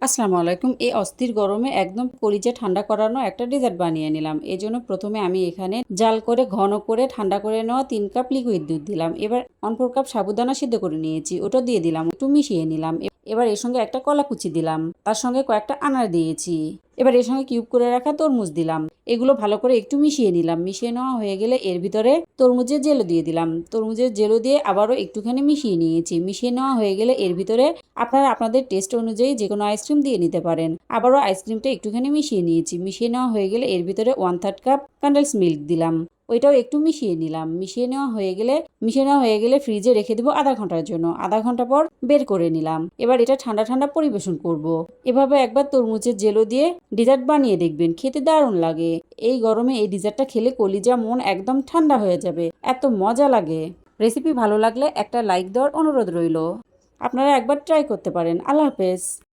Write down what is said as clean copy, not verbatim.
আসসালামু আলাইকুম। এই অস্থির গরমে একদম কলিজা ঠান্ডা করানো একটা ডেজার্ট বানিয়ে নিলাম। এজন্য প্রথমে আমি এখানে জাল করে ঘন করে ঠান্ডা করে নেওয়া 3 কাপ লিকুইড দুধ দিলাম। এবার 1/4 কাপ সাবুদানা সিদ্ধ করে নিয়েছি, ওটা দিয়ে দিলাম, একটু মিশিয়ে নিলাম। এবার এর সঙ্গে একটা কলা কুচি দিলাম, তার সঙ্গে কয়েকটা আনার দিয়েছি। এবার এর সঙ্গে কিউব করে রাখা তরমুজ দিলাম। এগুলো ভালো করে একটু মিশিয়ে নিলাম। মিশিয়ে নেওয়া হয়ে গেলে এর ভিতরে তরমুজের জেলো দিয়ে দিলাম। তরমুজের জেলো দিয়ে আবারও একটুখানি মিশিয়ে নিয়েছি। মিশিয়ে নেওয়া হয়ে গেলে এর ভিতরে আপনারা আপনাদের টেস্ট অনুযায়ী যে কোনো আইসক্রিম দিয়ে নিতে পারেন। আবারও আইসক্রিমটা একটুখানি মিশিয়ে নিয়েছি। মিশিয়ে নেওয়া হয়ে গেলে এর ভিতরে 1/3 কাপ কনডেন্স মিল্ক দিলাম, ওইটাও একটু মিশিয়ে নিলাম। মিশিয়ে নেওয়া হয়ে গেলে ফ্রিজে রেখে দেবো আধা ঘন্টার জন্য। আধা ঘন্টা পর বের করে নিলাম। এবার এটা ঠান্ডা ঠান্ডা পরিবেশন করব। এভাবে একবার তরমুজের জেলো দিয়ে ডেজার্ট বানিয়ে দেখবেন, খেতে দারুণ লাগে। এই গরমে এই ডেজার্টটা খেলে কলিজা মন একদম ঠান্ডা হয়ে যাবে, এত মজা লাগে। রেসিপি ভালো লাগলে একটা লাইক দেওয়ার অনুরোধ রইল। আপনারা একবার ট্রাই করতে পারেন। আল্লাহ হাফেজ।